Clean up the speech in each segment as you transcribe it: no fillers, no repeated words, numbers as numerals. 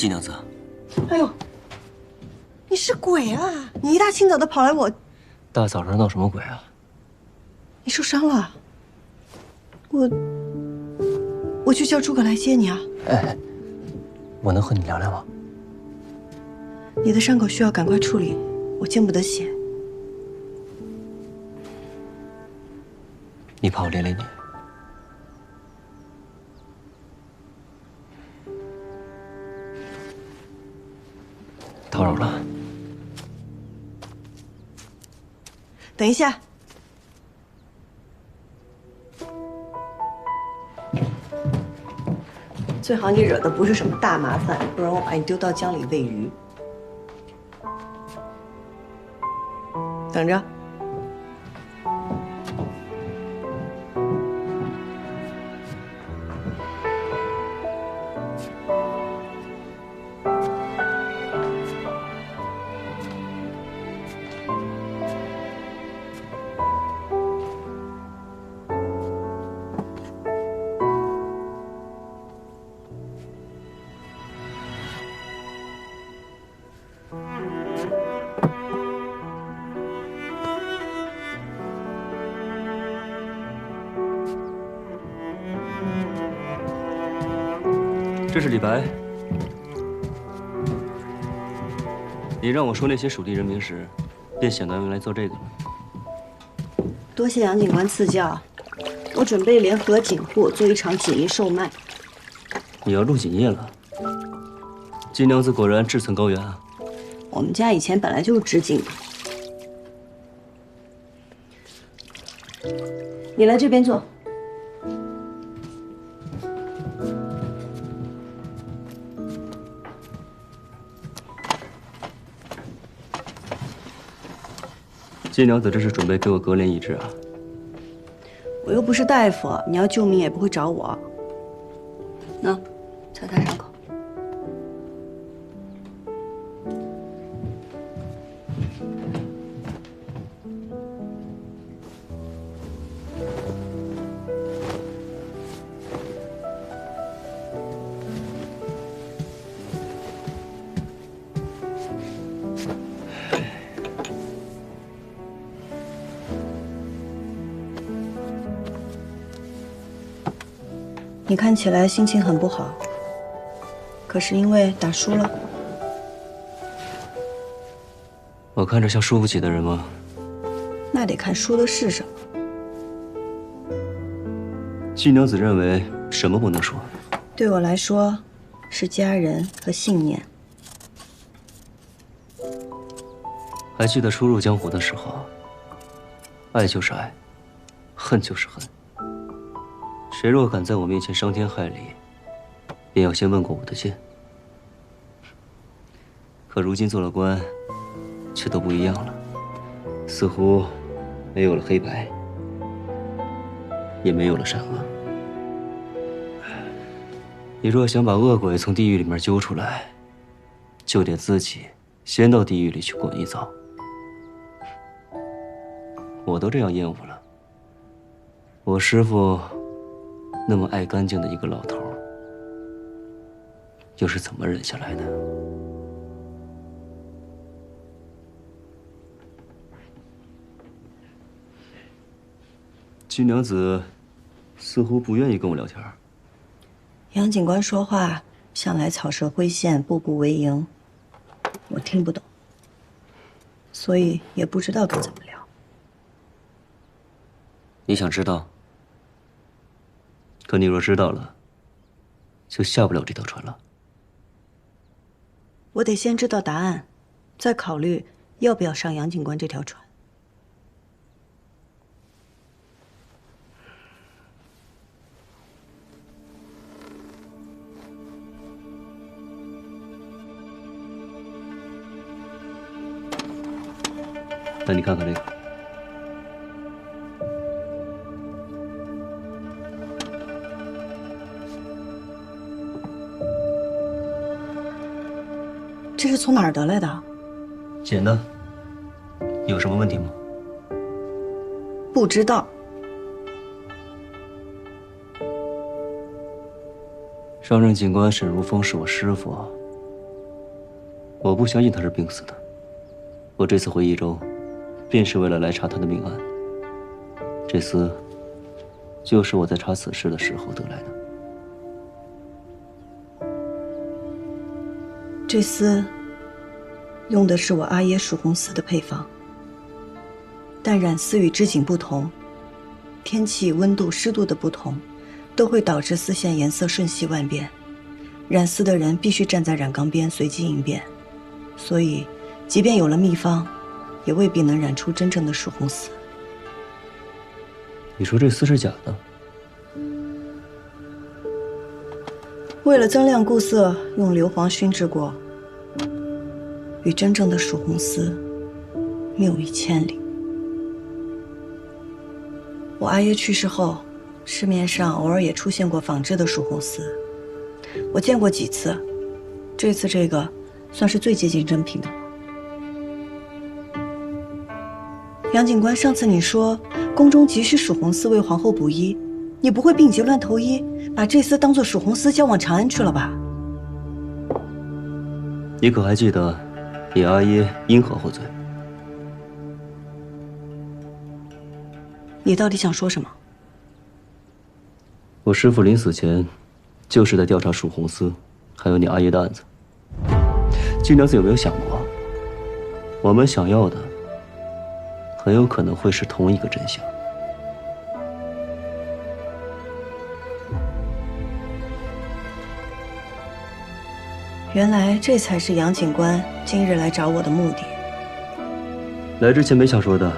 季娘子，哎呦，你是鬼啊！你一大清早的跑来我，大早上闹什么鬼啊？你受伤了？我去叫诸葛来接你啊！哎，我能和你聊聊吗？你的伤口需要赶快处理，我见不得血。你怕我连累你？叨扰了。等一下，最好你惹的不是什么大麻烦，不然我把你丢到江里喂鱼。等着。这是李白。你让我说那些蜀地人名时，便想到用来做这个了。多谢杨警官赐教，我准备联合警户做一场锦衣售卖。你要入锦业了？季娘子果然志存高远啊！我们家以前本来就是织锦的。你来这边坐。季娘子这是准备给我割连医治啊？我又不是大夫，你要救命也不会找我。那，擦擦伤口。你看起来心情很不好，可是因为打输了。我看着像输不起的人吗？那得看输的是什么。季娘子认为什么不能输？对我来说，是家人和信念。还记得初入江湖的时候，爱就是爱，恨就是恨。谁若敢在我面前伤天害理，便要先问过我的剑。可如今做了官，却都不一样了，似乎没有了黑白，也没有了善恶。你若想把恶鬼从地狱里面揪出来，就得自己先到地狱里去滚一遭。我都这样厌恶了，我师父那么爱干净的一个老头，又是怎么忍下来的？季娘子似乎不愿意跟我聊天。杨警官说话向来草蛇灰线，步步为营，我听不懂，所以也不知道该怎么聊。你想知道？可你若知道了，就下不了这条船了。我得先知道答案，再考虑要不要上杨警官这条船。那你看看这个。这是从哪儿得来的？捡的，有什么问题吗？不知道。上任警官沈如风是我师傅，我不相信他是病死的。我这次回益州，便是为了来查他的命案。这厮，就是我在查此事的时候得来的。这厮用的是我阿耶蜀红丝的配方，但染丝与织锦不同，天气、温度、湿度的不同，都会导致丝线颜色瞬息万变。染丝的人必须站在染缸边随机应变，所以，即便有了秘方，也未必能染出真正的蜀红丝。你说这丝是假的？为了增亮固色，用硫磺熏制过，与真正的蜀红丝谬于千里。我阿爷去世后，市面上偶尔也出现过仿制的蜀红丝，我见过几次，这次这个算是最接近真品的了。杨警官，上次你说宫中急需蜀红丝为皇后补衣，你不会病急乱投医，把这丝当作蜀红丝交往长安去了吧？你可还记得你阿耶因何获罪？你到底想说什么？我师父临死前，就是在调查蜀红丝，还有你阿爷的案子。金娘子有没有想过，我们想要的，很有可能会是同一个真相？原来这才是杨警官今日来找我的目的。来之前没想说的，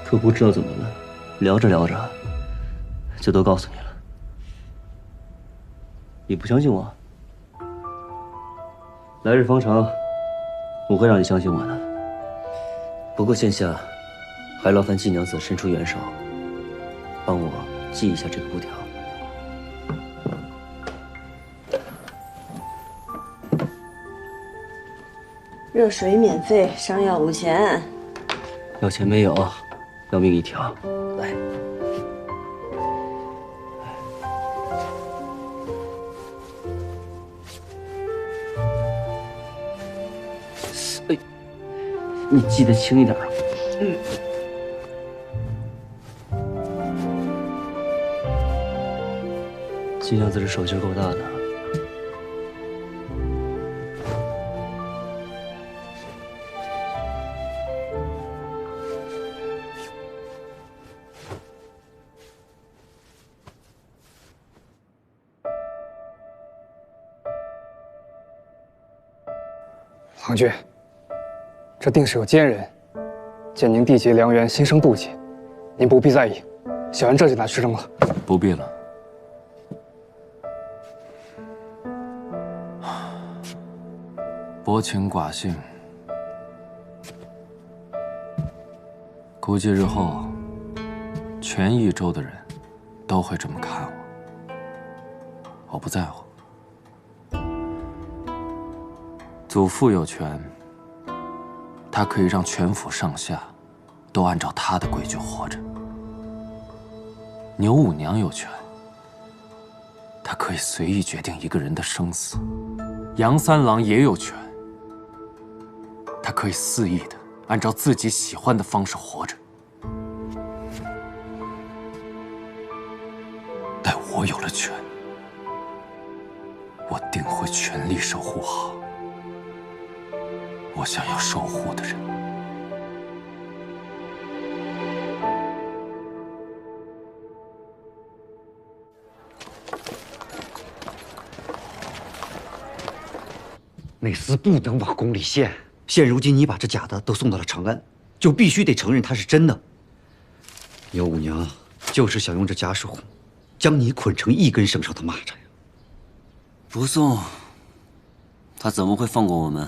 可不知道怎么了，聊着聊着，就都告诉你了。你不相信我？来日方长，我会让你相信我的。不过现下，还劳烦季娘子伸出援手，帮我系一下这个布条。热水免费，伤药无钱。要钱没有，要命一条。来，哎，你系得轻一点啊。季娘子这手劲够大的。郎君，这定是有奸人，见您缔结良缘，心生妒忌，您不必在意，小人这就拿去扔了。不必了。薄情寡性，估计日后全益州的人都会这么看我。我不在乎。祖父有权，他可以让全府上下都按照他的规矩活着。牛五娘有权，她可以随意决定一个人的生死。杨三郎也有权，他可以肆意的按照自己喜欢的方式活着。待我有了权，我定会全力守护好我想要守护的人。那厮不能往宫里献。现如今你把这假的都送到了长安，就必须得承认它是真的。牛五娘就是想用这贾蜀红，将你捆成一根绳上的蚂蚱呀！不送，他怎么会放过我们？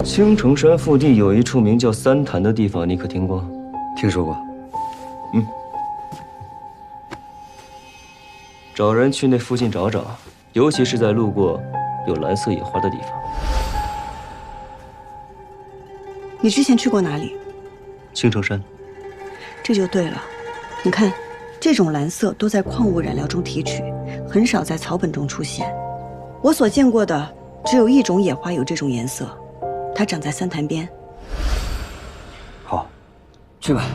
青城山腹地有一处名叫三潭的地方，你可听过？听说过。找人去那附近找找，尤其是在路过有蓝色野花的地方。你之前去过哪里？青城山。这就对了。你看，这种蓝色都在矿物染料中提取，很少在草本中出现。我所见过的只有一种野花有这种颜色，它长在三潭边。好，去吧。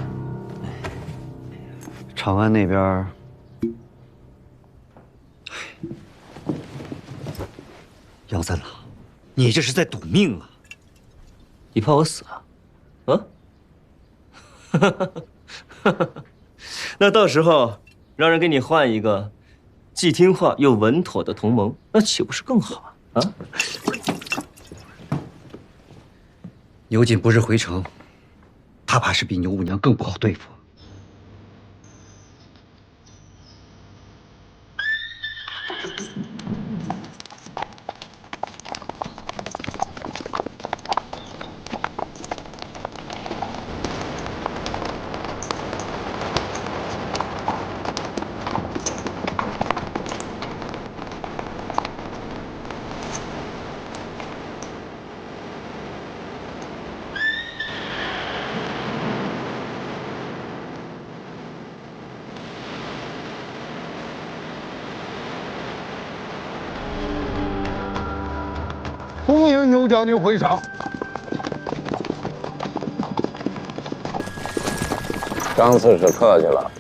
长安那边，杨三郎，你这是在赌命啊！你怕我死啊？啊？那到时候让人给你换一个既听话又稳妥的同盟，那岂不是更好啊？牛瑾不是回城，他怕是比牛五娘更不好对付。欢迎牛将军回场。张刺史客气了。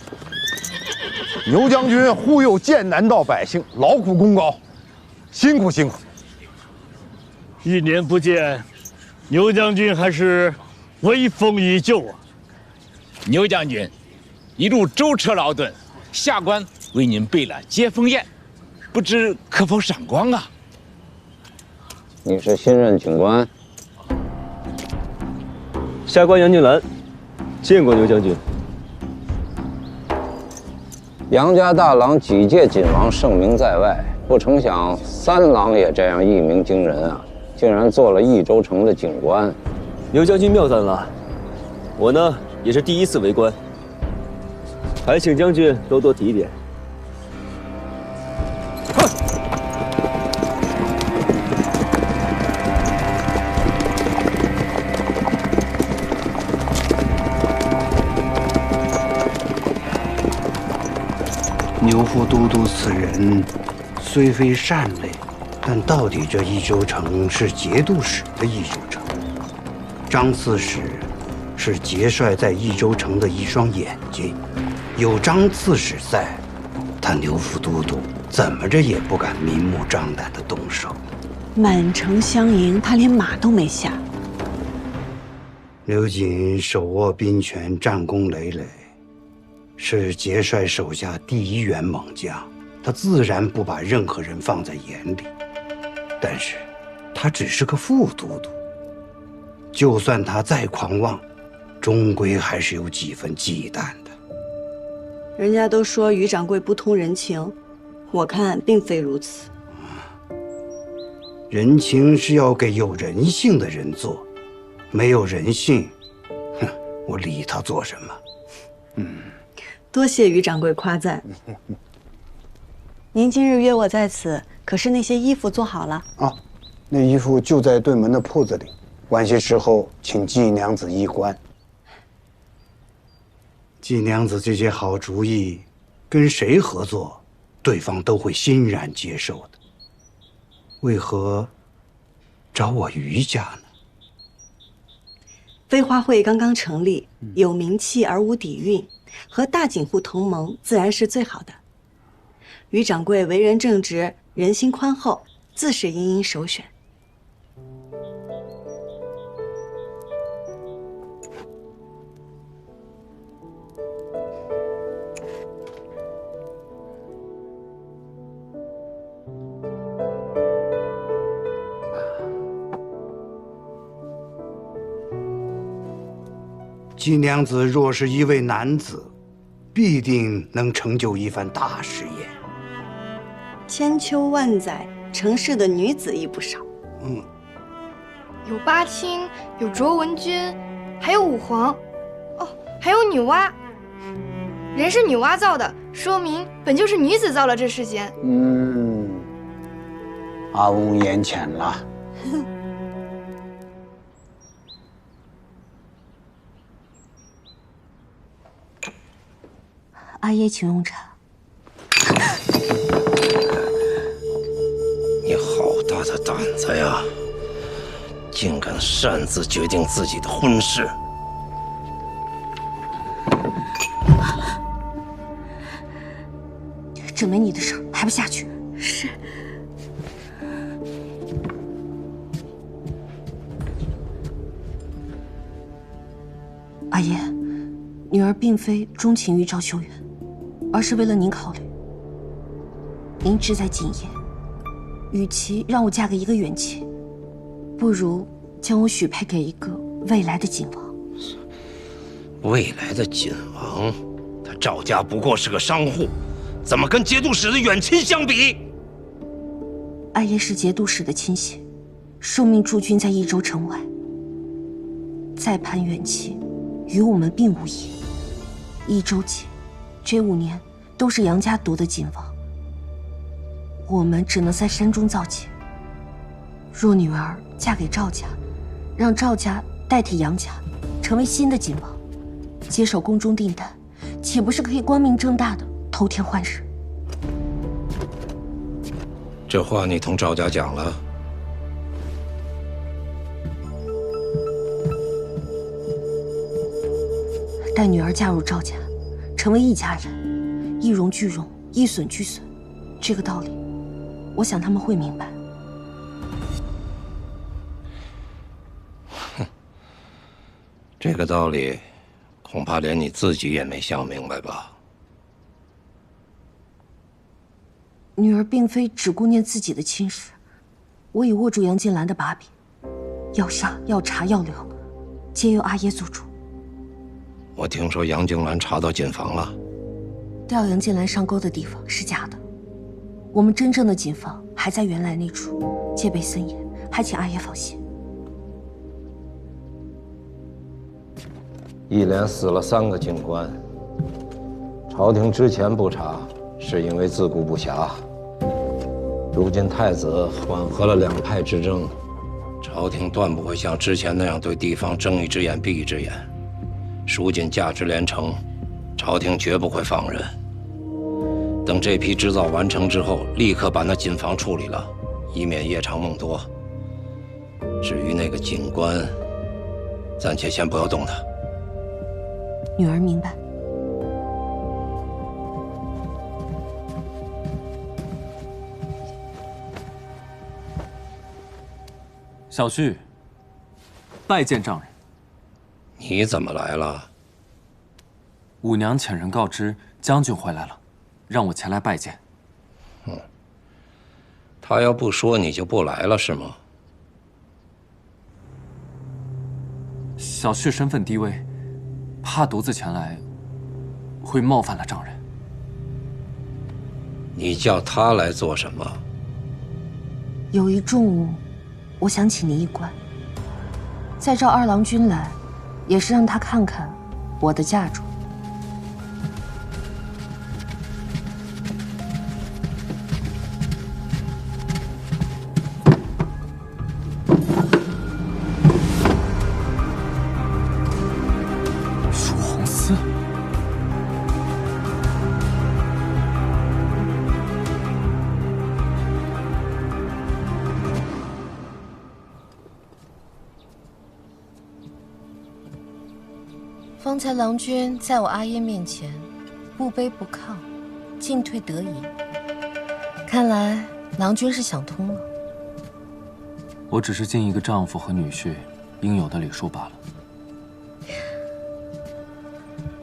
牛将军护佑剑南道百姓，劳苦功高，辛苦辛苦。1年不见，牛将军还是威风依旧啊！牛将军，一路舟车劳顿，下官为您备了接风宴，不知可否赏光啊？你是新任警官？下官杨静兰，见过牛将军。杨家大郎几届锦王盛名在外，不成想三郎也这样一鸣惊人啊！竟然做了益州城的警官。牛将军妙赞了，我呢也是第1次为官，还请将军多多提点。牛副都督此人虽非善类，但到底这益州城是节度使的益州城。张刺史是节帅在益州城的一双眼睛，有张刺史在，他牛副都督怎么着也不敢明目张胆地动手。满城相迎，他连马都没下。刘瑾手握兵权，战功累累，是节帅手下第1员猛将，他自然不把任何人放在眼里。但是，他只是个副都督，就算他再狂妄，终归还是有几分忌惮的。人家都说于掌柜不通人情，我看并非如此。人情是要给有人性的人做，没有人性，哼，我理他做什么？多谢于掌柜夸赞。您今日约我在此，可是那些衣服做好了？啊，那衣服就在对门的铺子里。晚些时候，请季娘子衣冠。季娘子这些好主意，跟谁合作，对方都会欣然接受的。为何找我于家呢？飞花会刚刚成立，有名气而无底蕴，和大景户同盟自然是最好的。于掌柜为人正直，人心宽厚，自是殷殷首选。季娘子若是一位男子，必定能成就一番大事业。千秋万载，城市的女子亦不少。有八卿，有卓文君，还有武皇，哦，还有女娲。人是女娲造的，说明本就是女子造了这世间。阿翁眼浅了。阿爷，请用茶。你好大的胆子呀！竟敢擅自决定自己的婚事！这没你的事儿，还不下去？是。阿爷，女儿并非钟情于赵修远，而是为了您考虑。您志在锦业，与其让我嫁给一个远妻，不如将我许配给一个未来的锦王。未来的锦王，他赵家不过是个商户，怎么跟节度使的远亲相比？阿爷是节度使的亲信，受命驻军在益州城外。再攀远戚，与我们并无异。益州界这5年都是杨家夺的锦王，我们只能在山中造节。若女儿嫁给赵家，让赵家代替杨家，成为新的锦王，接手宫中订单，岂不是可以光明正大的偷天换日？这话你同赵家讲了？待女儿嫁入赵家，成为一家人，一荣俱荣，一损俱损，这个道理，我想他们会明白。这个道理，恐怕连你自己也没想明白吧？女儿并非只顾念自己的亲事，我已握住杨金兰的把柄，要杀要查要留，皆由阿爷做主。我听说杨静兰查到锦房了，调杨金兰上钩的地方是假的，我们真正的锦房还在原来那处，戒备森严，还请阿爷放心。一连死了3个警官，朝廷之前不查，是因为自顾不暇。如今太子缓和了2派之争，朝廷断不会像之前那样对地方睁一只眼闭一只眼。蜀锦价值连城，朝廷绝不会放任。等这批织造完成之后，立刻把那锦房处理了，以免夜长梦多。至于那个警官，暂且先不要动他。女儿明白。小婿，拜见丈人。你怎么来了？五娘遣人告知将军回来了，让我前来拜见。他要不说，你就不来了是吗？小婿身份低微，怕独自前来会冒犯了丈人。你叫他来做什么？有一重务，我想请您一官。再召2郎君来，也是让他看看我的嫁妆。蜀红寺。方才郎君在我阿耶面前不卑不亢，进退得宜。看来郎君是想通了。我只是尽一个丈夫和女婿应有的礼数罢了。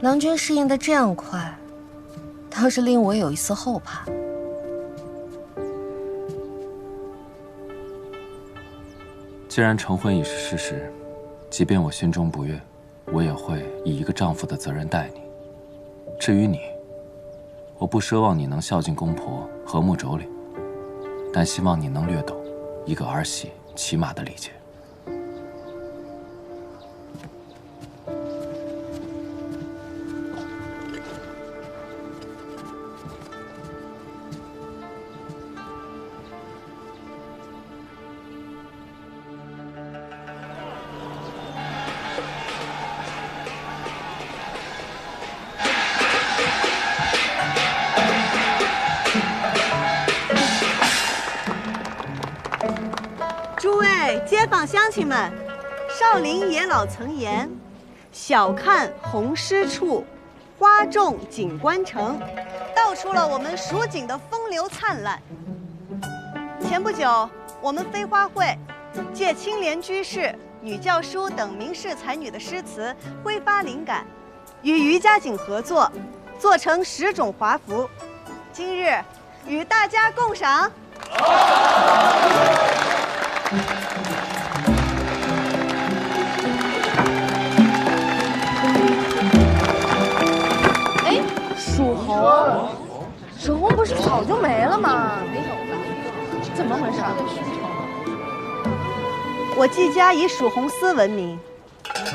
郎君适应得这样快，倒是令我有一丝后怕。既然成婚已是事实，即便我心中不悦，我也会以一个丈夫的责任待你。至于你，我不奢望你能孝敬公婆、和睦妯娌，但希望你能略懂一个儿媳起码的礼节。诸位街坊乡亲们，少林爷老曾言：“小看红湿处，花重锦官城”，道出了我们蜀锦的风流灿烂。前不久，我们飞花会借青莲居士、女教书等名士才女的诗词，挥发灵感，与余家锦合作，做成10种华服。今日与大家共赏。哎，蜀红，蜀红不是早就没了吗？没有了，怎么回事？我季家以蜀红丝闻名，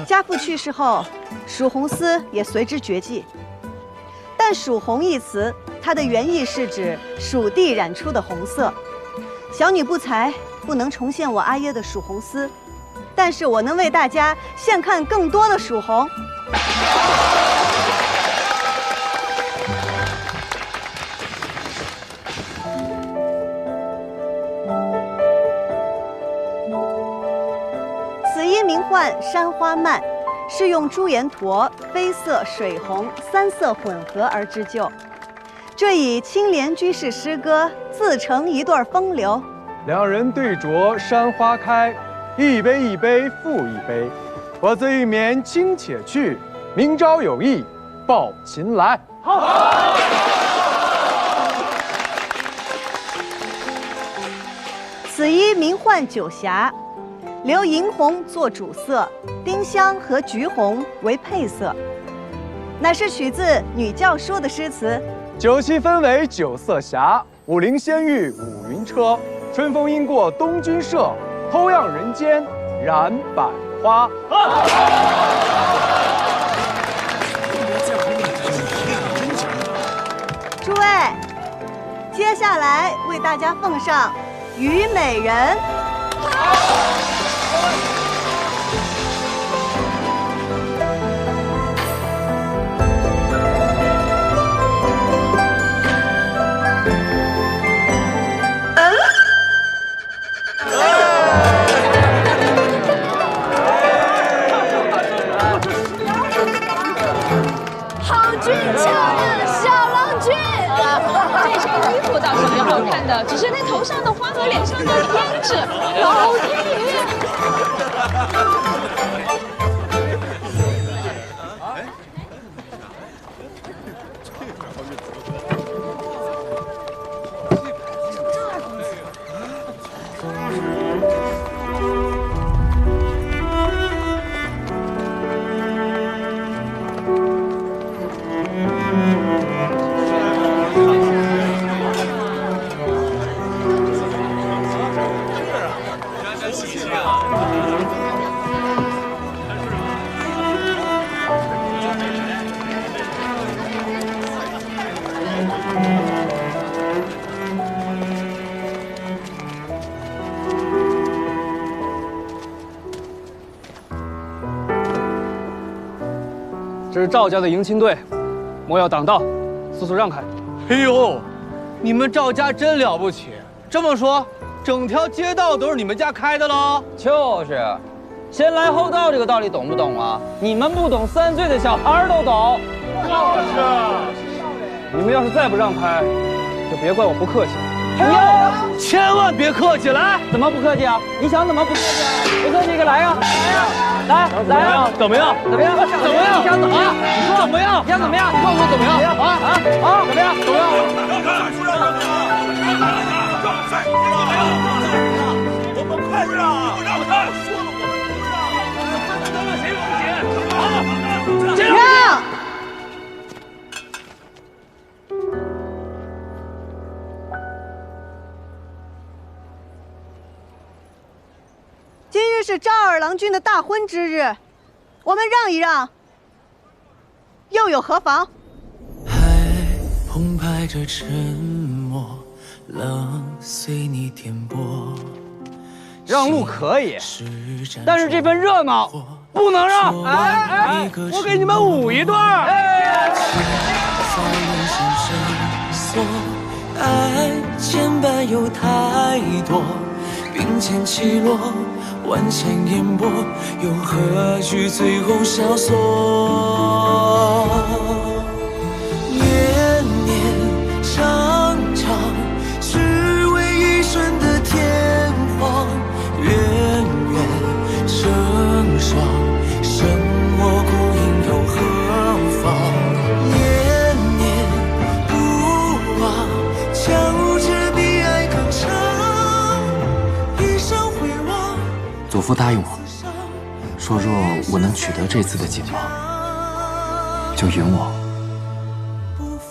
家父去世后，蜀红丝也随之绝迹。但蜀红一词，它的原意是指蜀地染出的红色。小女不才，不能重现我阿耶的蜀红丝，但是我能为大家现看更多的蜀红。此衣名唤山花蔓，是用朱颜驼、绯色、水红3色混合而织就。这以青莲居士诗歌自成一段风流。两人对酌山花开，一杯一杯复一杯。我自玉眠卿且去，明朝有意抱琴来。此衣名唤九霞，留银红做主色，丁香和橘红为配色，乃是取自女教书的诗词。酒席分为9色霞，武陵仙玉五云车。春风因过东君社，偷样人间染百花。诸位，接下来为大家奉上《虞美人》。只是那头上的花和脸上的胭脂，老天爷！这是赵家的迎亲队，莫要挡道，速速让开。哎呦，你们赵家真了不起！这么说，整条街道都是你们家开的喽？就是，先来后到这个道理懂不懂啊？你们不懂，3岁的小孩都懂。就是，你们要是再不让开，就别怪我不客气。哟，千万别客气！来，怎么不客气啊？你想怎么不客气啊？不客气，给来呀！来呀！怎么样？怎么样？怎么样？你想怎么样？你说怎么样？你想怎么样？你告诉我怎么样？怎么样？怎么样？我们快让！不让开！说了我们不让！那谁不行？让！今日是赵二郎君的大婚之日，我们让一让，又有何妨？海澎湃着沉默，浪随你颠簸。让路可以，但是这份热闹不能让。我给你们舞一段。爱牵绊有太多，并肩起落，万千烟波，又何惧最后萧索？年年常常，只为一瞬的天荒，远远成双，剩我孤影又何妨？念念不忘，交织比爱更长，一生回望。祖父答应我，说若我能取得这次的锦王，就允我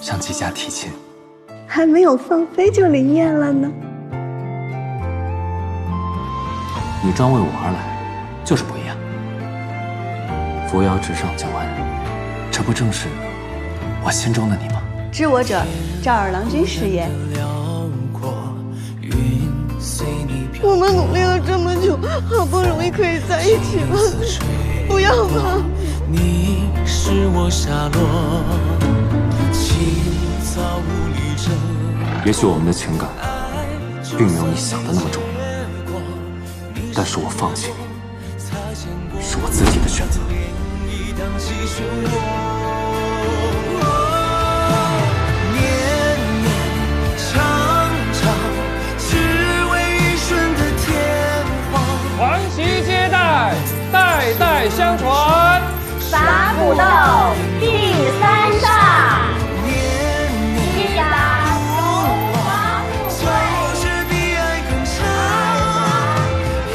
向季家提亲。还没有放飞就灵验了呢。你专为我而来，就是不一样。扶摇直上9万人，这不正是我心中的你吗？知我者，赵二郎君是也。我们努力了这么久，好不容易可以在一起了，不要吧！你是我下落，情早无力争。也许我们的情感并没有你想的那么重要，但是我放弃你，是我自己的选择。黄旗接待，代代相传。撒古豆第3上，一打龙华富贵，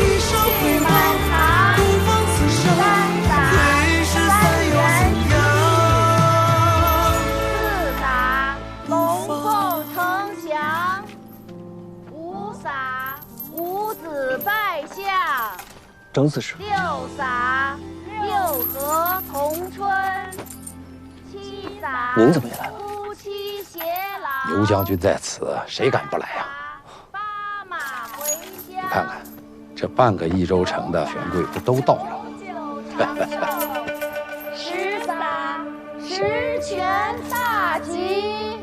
一世满堂，三打3元，四打龙凤呈祥，5撒五子拜相。张四师， 6撒六合同春，7撒您怎么也来了？夫妻偕老。牛将军在此，谁敢不来呀？你看看，这半个益州城的权贵不都到了吗10撒十全大吉。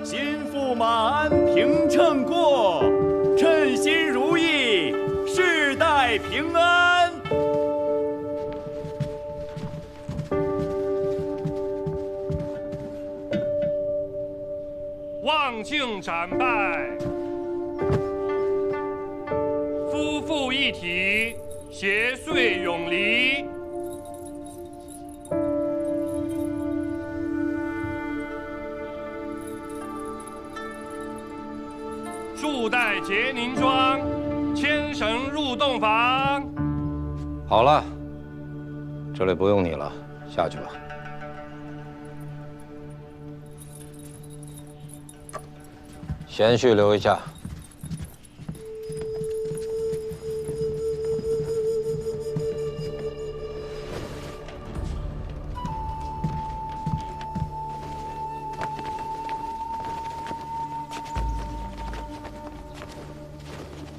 心腹马鞍平秤过，称心如意，世代平安。望庆斩拜，夫妇一体，携岁永离。束带结凝妆，牵绳入洞房。好了，这里不用你了，下去吧。贤婿留一下。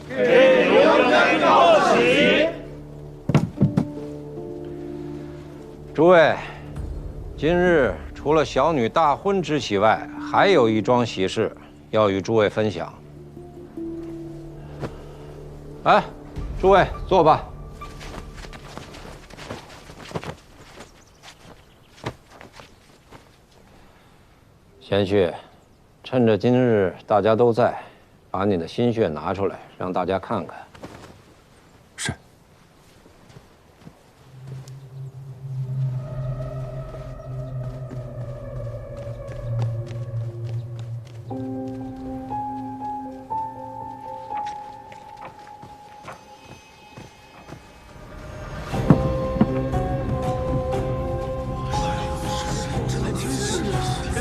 给刘将军报喜。诸位，今日除了小女大婚之喜外，还有一桩喜事要与诸位分享。哎，诸位坐吧。贤婿，趁着今日大家都在，把你的心血拿出来，让大家看看。是。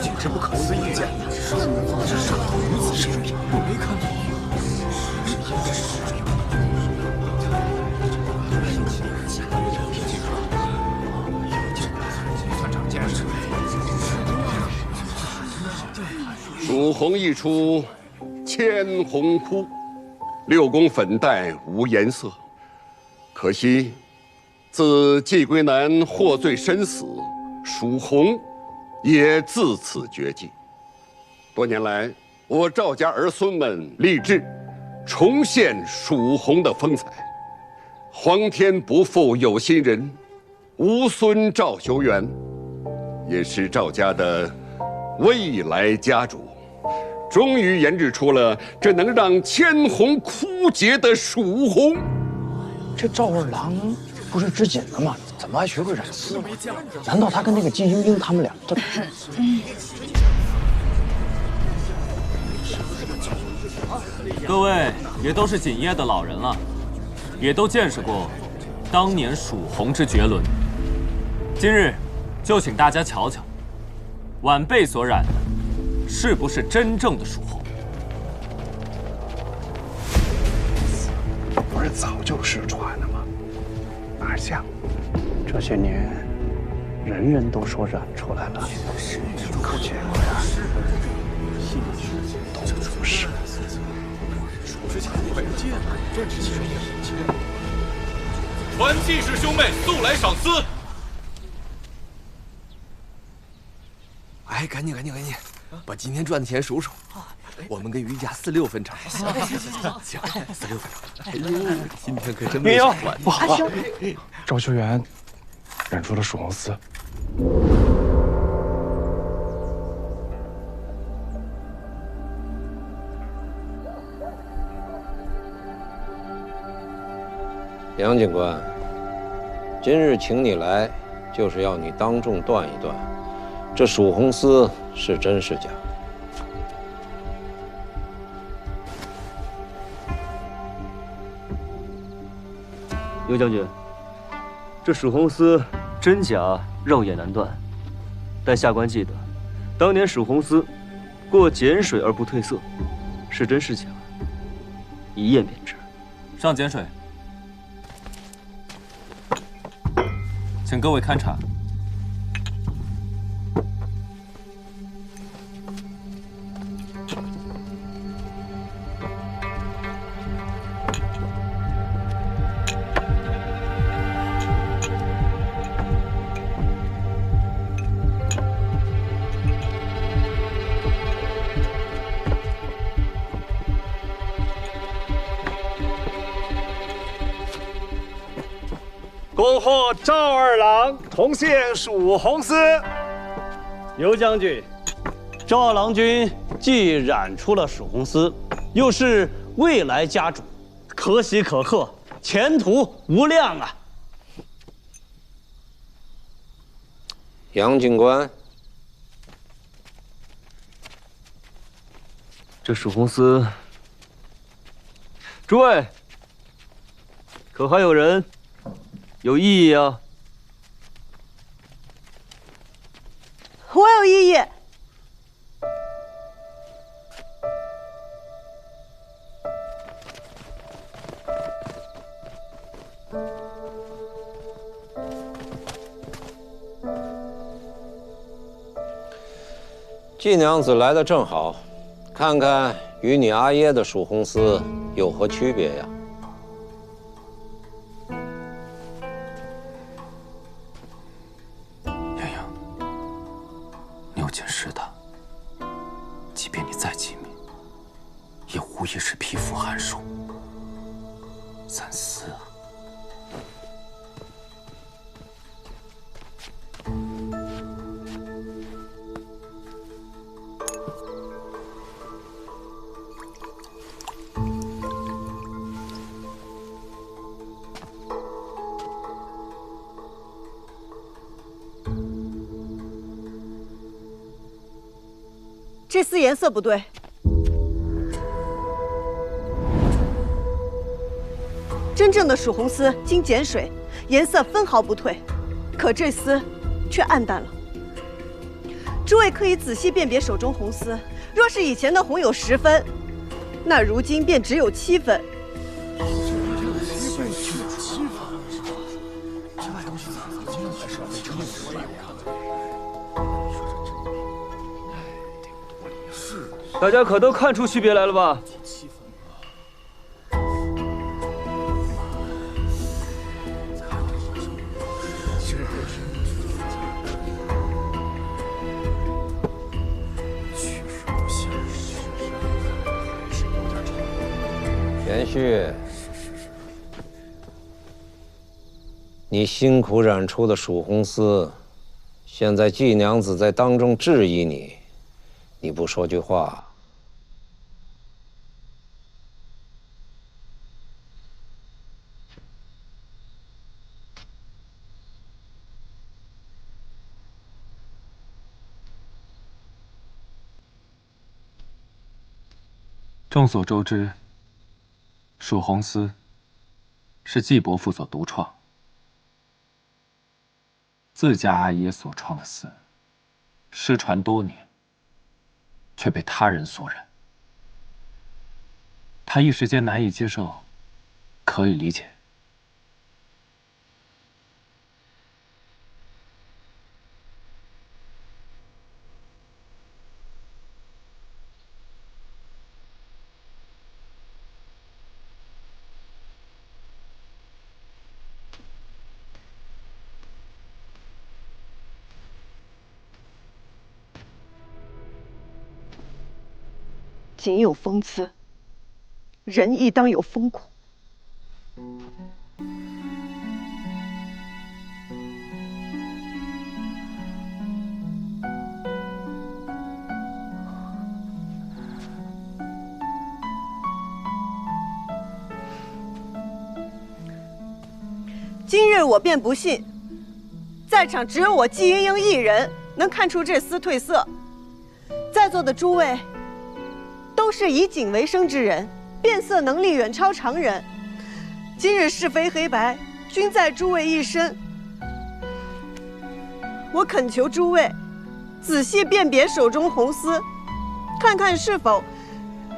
简直不可思议！这上头如此神秘，我没看错。蜀红一出，千红枯，6宫粉黛无颜色。可惜，自季归南获罪身死，蜀红也自此绝迹。多年来，我赵家儿孙们立志重现蜀红的风采。皇天不负有心人，吾孙赵修元也是赵家的未来家主，终于研制出了这能让千红枯竭的蜀红。这赵二郎不是织锦的吗？怎么还学会染丝了？难道他跟那个金英英他们俩这？各位也都是锦业的老人了，也都见识过当年蜀红之绝伦。今日就请大家瞧瞧，晚辈所染的是不是真正的蜀红？不是早就失传了吗？哪像？这些年，人人都说染出来了，可结果呀，都不是。传记士兄妹速来赏丝！哎，赶紧，把今天赚的钱数数，我们跟于家46分成。行，46分成。哎呦，今天可真没少赚。不好了，赵修元染出了蜀红丝。杨警官，今日请你来，就是要你当众断一断，这蜀红丝是真是假？牛将军，这蜀红丝真假肉眼难断，但下官记得，当年蜀红丝过碱水而不褪色，是真是假，一验便知。上碱水。请各位勘察。恭贺赵二郎重现蜀红丝。牛将军，赵二郎君既染出了蜀红丝，又是未来家主，可喜可贺，前途无量啊！杨警官，这蜀红丝，诸位，可还有人有异议啊？我有异议。季娘子来的正好，看看与你阿耶的蜀红丝有何区别呀？牛锦是的，即便你再机敏，也无疑是匹夫寒暑。三思啊！这丝颜色不对，真正的蜀红丝经碱水，颜色分毫不褪，可这丝却暗淡了。诸位可以仔细辨别手中红丝，若是以前的红有10分，那如今便只有7分。大家可都看出区别来了吧？延续，你辛苦染出的蜀红丝，现在季娘子在当众质疑你，你不说句话，众所周知，蜀红丝是季伯父所独创，自家阿爷所创的丝，失传多年，却被他人所染。他一时间难以接受，可以理解。锦有风姿，人亦当有风骨。今日我便不信，在场只有我季莺莺一人能看出这丝褪色，在座的诸位都是以锦为生之人，辨色能力远超常人。今日是非黑白，均在诸位一身。我恳求诸位仔细辨别手中红丝，看看是否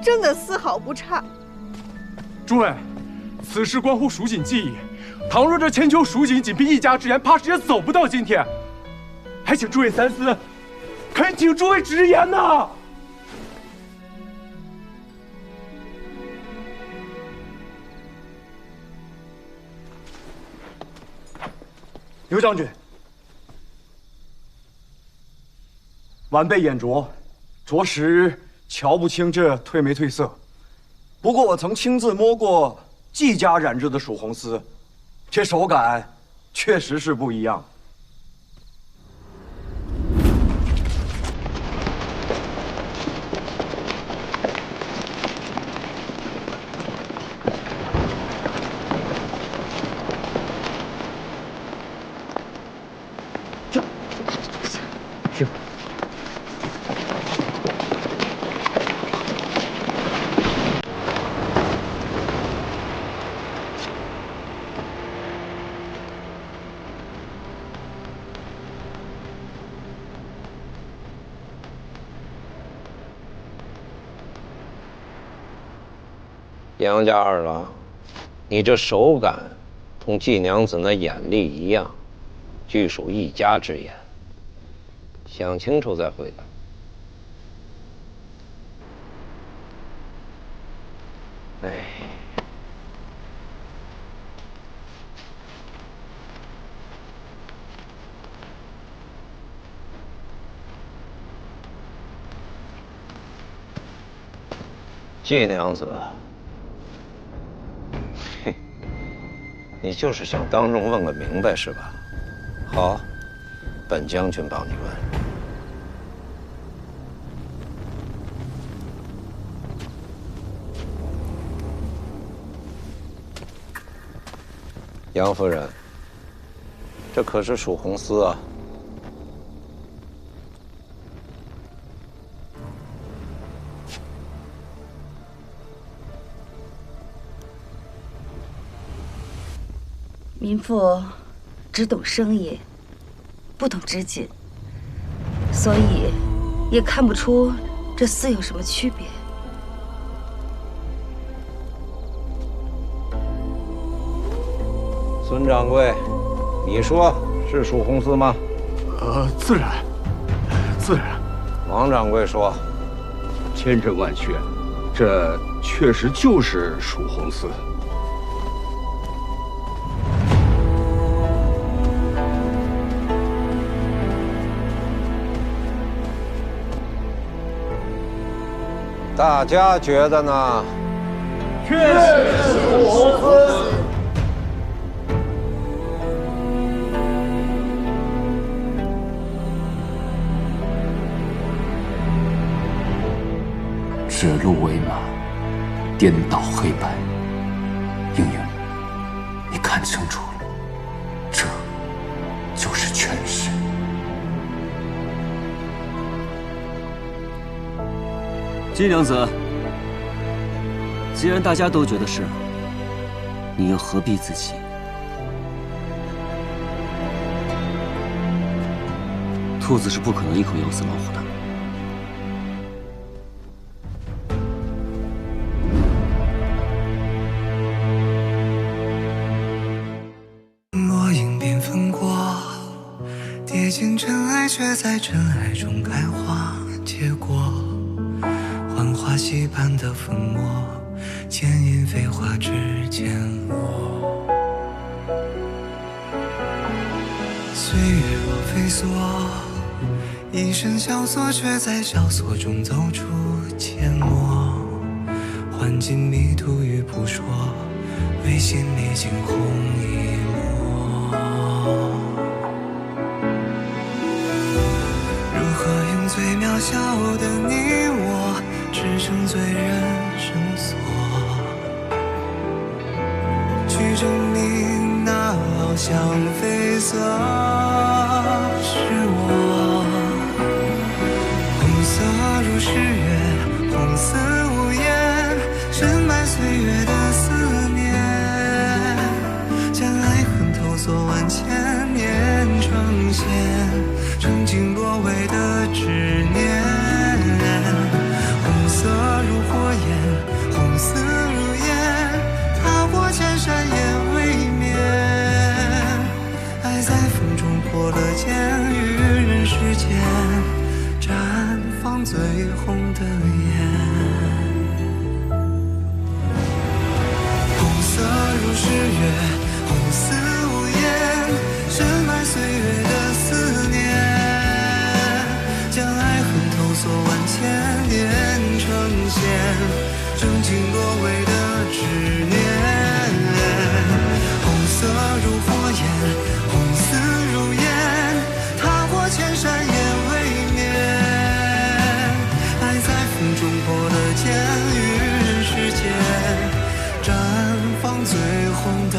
真的丝毫不差。诸位，此事关乎蜀锦技艺，倘若这千秋蜀锦仅凭一家之言，怕是也走不到今天。还请诸位三思，恳请诸位直言呐！刘将军，晚辈眼拙，着实瞧不清这褪没褪色。不过我曾亲自摸过季家染制的蜀红丝，这手感确实是不一样。行。杨家二郎，你这手感同季娘子那眼力一样，俱属一家之言。想清楚再回答。哎，季娘子，嘿，你就是想当众问个明白是吧？好，本将军帮你问。杨夫人，这可是蜀红丝啊！民妇只懂生意，不懂织锦，所以也看不出这丝有什么区别。孙掌柜，你说是蜀红丝吗？自然，自然。王掌柜说，千真万确，这确实就是蜀红丝。大家觉得呢？确实颠倒黑白。英英，你看清楚了，这就是权势。金娘子，既然大家都觉得是，你又何必自欺？兔子是不可能一口咬死老虎的。落英缤纷过，跌进尘埃，却在尘埃中开花结果。浣花溪畔的粉末，牵引飞花指尖落。岁月若飞梭，一生萧索，却在萧索中走出阡陌。换尽迷途与扑朔，为心里惊鸿一抹。如何用最渺小的你我，支撑最人生锁，去证明那翱翔绯色是我。红色如诗月，红似无言，深埋岁月的思念，将爱恨投索万千年，呈现曾经落尾的执念。红色如火焰，红丝如烟，踏过千山也未眠。爱在风中破了茧，于人世间绽放最红的颜。红色如诗月，红似无言，深埋岁月的思念，将爱恨投索万千年，呈现曾经落尾的执念。红色如火焰，红丝如烟，踏过千山也未眠。爱在风中破了茧，于人世间绽放最红的